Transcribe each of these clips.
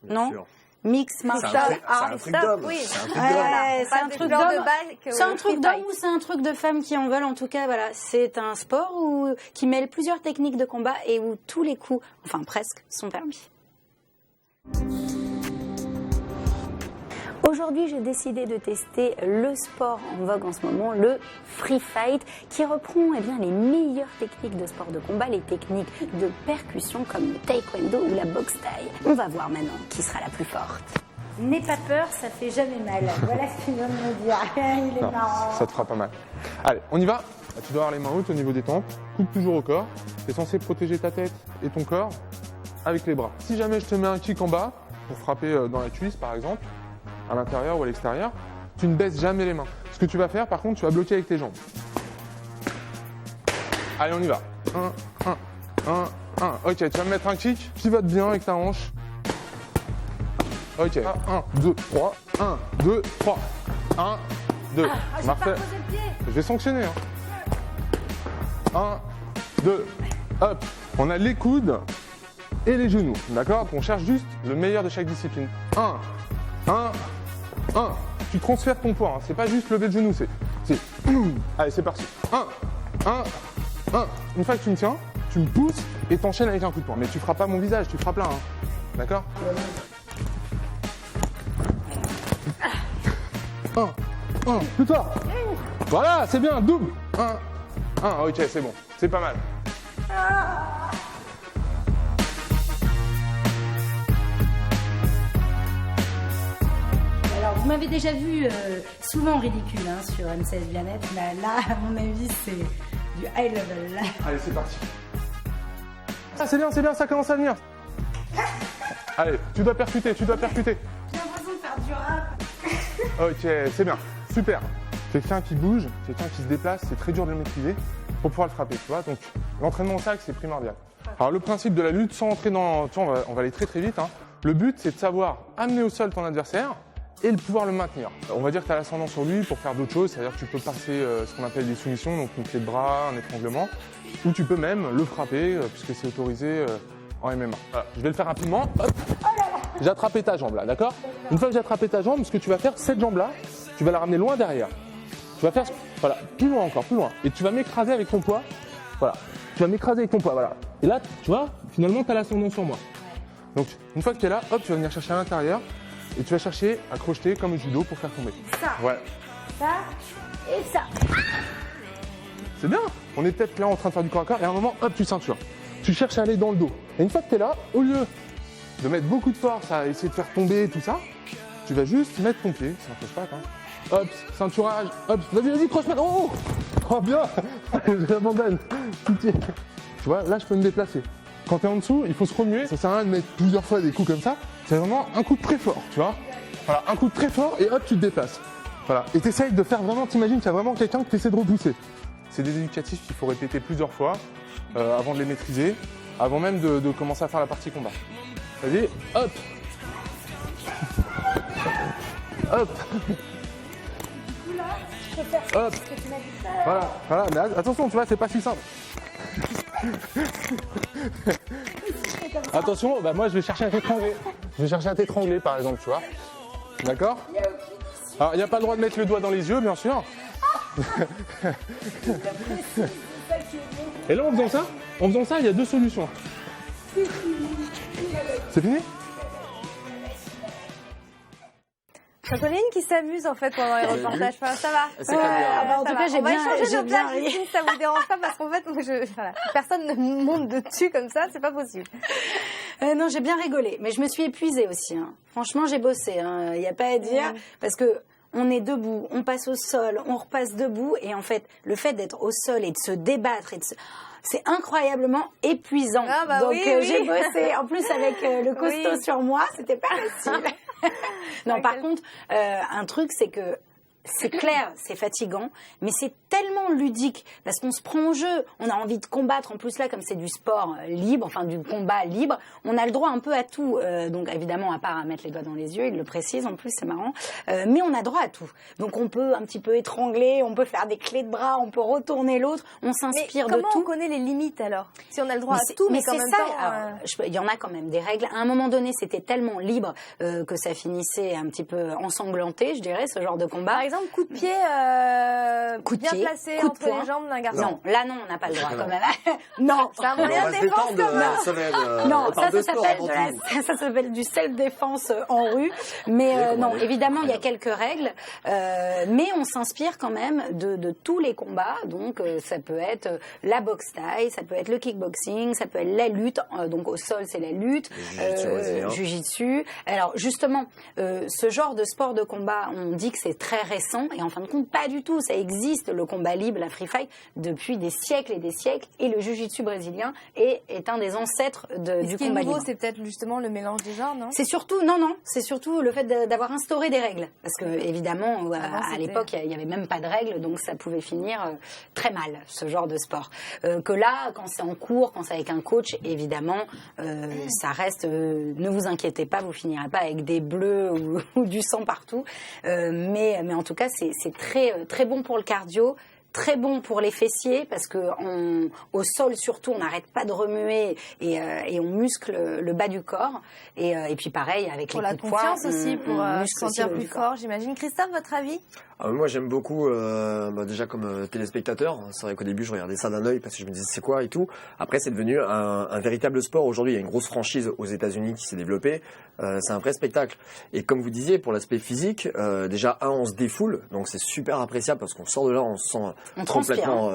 non? Sûr. Mix, martial art. C'est un truc d'homme. Oui. C'est un truc Ouais, d'homme. c'est un truc d'homme. C'est un truc d'homme ou c'est un truc de femme qui en veulent. En tout cas, voilà, c'est un sport qui mêle plusieurs techniques de combat et où tous les coups, enfin presque, sont permis. Aujourd'hui, j'ai décidé de tester le sport en vogue en ce moment, le free fight, qui reprend les meilleures techniques de sport de combat, les techniques de percussion comme le taekwondo ou la boxe thaï. On va voir maintenant qui sera la plus forte. N'aie pas peur, ça fait jamais mal. Voilà ce qu'il vient de me dire. Il est Non, marrant. ça te fera pas mal. Allez, on y va. Tu dois avoir les mains hautes au niveau des tempes. Coupe toujours au corps. Tu es censé protéger ta tête et ton corps avec les bras. Si jamais je te mets un kick en bas, pour frapper dans la cuisse par exemple, à l'intérieur ou à l'extérieur, tu ne baisses jamais les mains. Ce que tu vas faire, par contre, tu vas bloquer avec tes jambes. Allez, on y va. 1. Ok, tu vas me mettre un kick, pivote bien avec ta hanche. Ok, 1, 2, 3. 1, 2, 3. 1, 2. Parfait. Je vais sanctionner. 1, 2, hop. On a les coudes et les genoux. D'accord? On cherche juste le meilleur de chaque discipline. 1. Tu transfères ton poids, hein. C'est pas juste lever le genou, c'est... Allez, c'est parti. 1. Une fois que tu me tiens, tu me pousses et t'enchaînes avec un coup de poing. Mais tu feras pas mon visage, tu frappes là, hein. D'accord? 1, plus tard. Voilà, c'est bien, double. 1, ok, c'est bon, c'est pas mal. Alors, vous m'avez déjà vu souvent ridicule sur M16 Bien-être, mais là, à mon avis, c'est du high level. Allez, c'est parti. Ah, c'est bien, ça commence à venir. Allez, tu dois percuter. J'ai l'impression de faire du rap. Ok, c'est bien, super. Quelqu'un qui bouge, quelqu'un qui se déplace, c'est très dur de le maîtriser pour pouvoir le frapper, tu vois. Donc, l'entraînement au sac, c'est primordial. Alors, le principe de la lutte, sans entrer dans... Tu vois, on va aller très très vite, hein. Le but, c'est de savoir amener au sol ton adversaire et de pouvoir le maintenir. On va dire que tu as l'ascendant sur lui pour faire d'autres choses, c'est-à-dire que tu peux passer ce qu'on appelle des soumissions, donc une clé de bras, un étranglement, ou tu peux même le frapper, puisque c'est autorisé en MMA. Voilà. Je vais le faire rapidement. Hop. J'ai attrapé ta jambe là, d'accord? Une fois que j'ai attrapé ta jambe, ce que tu vas faire, cette jambe-là, tu vas la ramener loin derrière. Tu vas faire, voilà, plus loin encore, plus loin. Et tu vas m'écraser avec ton poids. Voilà. Tu vas m'écraser avec ton poids, voilà. Et là, tu vois, finalement, tu as l'ascendant sur moi. Donc, une fois que tu es là, hop, tu vas venir chercher à l'intérieur. Et tu vas chercher à crocheter comme au judo pour faire tomber. Ça. Ouais. Ça et ça. C'est bien. On est peut-être là en train de faire du corps à corps et à un moment, hop, tu ceintures. Tu cherches à aller dans le dos. Et une fois que tu es là, au lieu de mettre beaucoup de force à essayer de faire tomber tout ça, tu vas juste mettre ton pied. C'est un fausse patte, hein. Hop, ceinturage. Hop, vas-y, croche maintenant. Oh, bien. J'abandonne. Pitié. Tu vois, là, je peux me déplacer. Quand tu es en dessous, il faut se remuer. Ça sert à rien de mettre plusieurs fois des coups comme ça. C'est vraiment un coup très fort, tu vois. Voilà, un coup très fort et hop, tu te déplaces. Voilà. Et tu essayes de faire vraiment, t'imagines qu'il y a vraiment quelqu'un que tu essaies de repousser. C'est des éducatifs qu'il faut répéter plusieurs fois avant de les maîtriser, avant même de commencer à faire la partie combat. Vas-y, hop. Hop. Hop. Voilà, mais attention, tu vois, c'est pas si simple. Attention, bah moi je vais chercher à t'étrangler. Je vais chercher à t'étrangler par exemple, tu vois. D'accord? Alors il n'y a pas le droit de mettre le doigt dans les yeux, bien sûr. Et là en faisant ça, il y a deux solutions. C'est fini? C'est Pauline qui s'amuse en fait pendant les reportages. Enfin, ça va. C'est bien. En tout cas, on va échanger nos places, si ça vous dérange pas, parce qu'en fait, moi, voilà, personne ne me monte dessus comme ça, c'est pas possible. Non, j'ai bien rigolé, mais je me suis épuisée aussi. Hein. Franchement, j'ai bossé. Il n'y a pas à dire, parce que on est debout, on passe au sol, on repasse debout, et en fait, le fait d'être au sol et de se débattre c'est incroyablement épuisant. Ah bah donc oui, j'ai bossé. En plus avec le costaud sur moi, c'était pas facile. Non, par contre, un truc, c'est que c'est clair, c'est fatigant, mais c'est tellement ludique parce qu'on se prend au jeu, on a envie de combattre. En plus là, comme c'est du sport libre, enfin du combat libre, on a le droit un peu à tout. Donc évidemment, à part à mettre les doigts dans les yeux, il le précise en plus, c'est marrant. Mais on a droit à tout. Donc on peut un petit peu étrangler, on peut faire des clés de bras, on peut retourner l'autre, on s'inspire de tout. Comment on connaît les limites alors? Si on a le droit à tout, mais quand même temps... Il y en a quand même des règles. À un moment donné, c'était tellement libre que ça finissait un petit peu ensanglanté, je dirais, ce genre de combat. Par exemple, coup de pied bien placé entre les jambes d'un garçon. Non, là non, on n'a pas le droit quand même. Non, c'est un moyen de défense quand même. Non, ça s'appelle du self-défense en rue. Mais non, évidemment, il y a quelques règles. Mais on s'inspire quand même de tous les combats. Donc, ça peut être la boxe thaï, ça peut être le kickboxing, ça peut être la lutte. Donc, au sol, c'est la lutte. Jiu-jitsu. Alors, justement, ce genre de sport de combat, on dit que c'est très récent. Et en fin de compte, pas du tout. Ça existe, le combat libre, la free fight, depuis des siècles et des siècles. Et le jiu-jitsu brésilien est un des ancêtres du combat libre. C'est peut-être justement le mélange des genres, non? C'est surtout, c'est surtout le fait d'avoir instauré des règles. Parce que, évidemment, à l'époque, il n'y avait même pas de règles, donc ça pouvait finir très mal, ce genre de sport. Que là, quand c'est en cours, quand c'est avec un coach, évidemment, ça reste, ne vous inquiétez pas, vous finirez pas avec des bleus ou du sang partout. Mais en tout cas, c'est très, très bon pour le cardio. Très bon pour les fessiers parce que au sol surtout on n'arrête pas de remuer et on muscle le bas du corps et puis pareil avec les coups de poing. Pour la confiance aussi, pour se sentir plus fort, j'imagine. Christophe, votre avis? Moi j'aime beaucoup déjà comme téléspectateur. C'est vrai qu'au début je regardais ça d'un œil parce que je me disais c'est quoi et tout. Après c'est devenu un véritable sport. Aujourd'hui il y a une grosse franchise aux États-Unis qui s'est développée. C'est un vrai spectacle. Et comme vous disiez pour l'aspect physique, déjà on se défoule donc c'est super appréciable parce qu'on sort de là on se sent complètement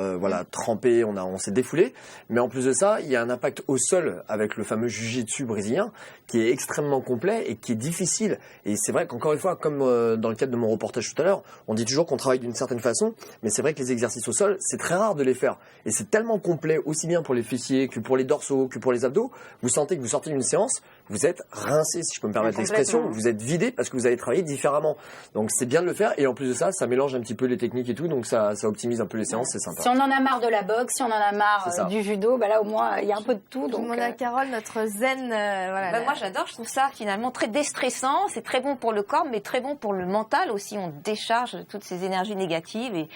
trempé, on s'est défoulé. Mais en plus de ça, il y a un impact au sol avec le fameux jiu-jitsu brésilien qui est extrêmement complet et qui est difficile. Et c'est vrai qu'encore une fois, comme dans le cadre de mon reportage tout à l'heure, on dit toujours qu'on travaille d'une certaine façon, mais c'est vrai que les exercices au sol, c'est très rare de les faire. Et c'est tellement complet, aussi bien pour les fessiers que pour les dorsaux, que pour les abdos. Vous sentez que vous sortez d'une séance, vous êtes rincé, si je peux me permettre l'expression, vous êtes vidé parce que vous avez travaillé différemment. Donc c'est bien de le faire et en plus de ça, ça mélange un petit peu les techniques et tout, donc ça optimise un peu les séances, c'est sympa. Si on en a marre de la boxe, si on en a marre du judo, là au moins il y a un peu de tout. Donc Mona Carole, notre zen, moi j'adore, je trouve ça finalement très déstressant, c'est très bon pour le corps, mais très bon pour le mental aussi. On décharge toutes ces énergies négatives et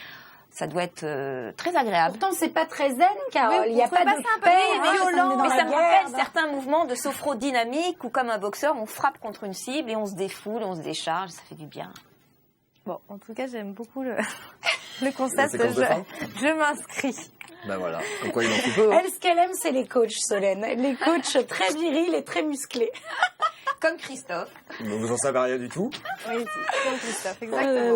ça doit être très agréable. Pourtant, c'est pas très zen, Carole. Il n'y a pas de paix, mais ça me rappelle certains mouvements de sophrodynamique où, comme un boxeur, on frappe contre une cible et on se défoule, on se décharge, ça fait du bien. Bon, en tout cas, j'aime beaucoup le concept. Je m'inscris. Ben voilà, comme quoi il en faut peu. Elle, ce qu'elle aime, c'est les coachs, Solène. Les coachs très virils et très musclés. Comme Christophe. Vous en savez rien du tout. Oui, comme Christophe, exactement.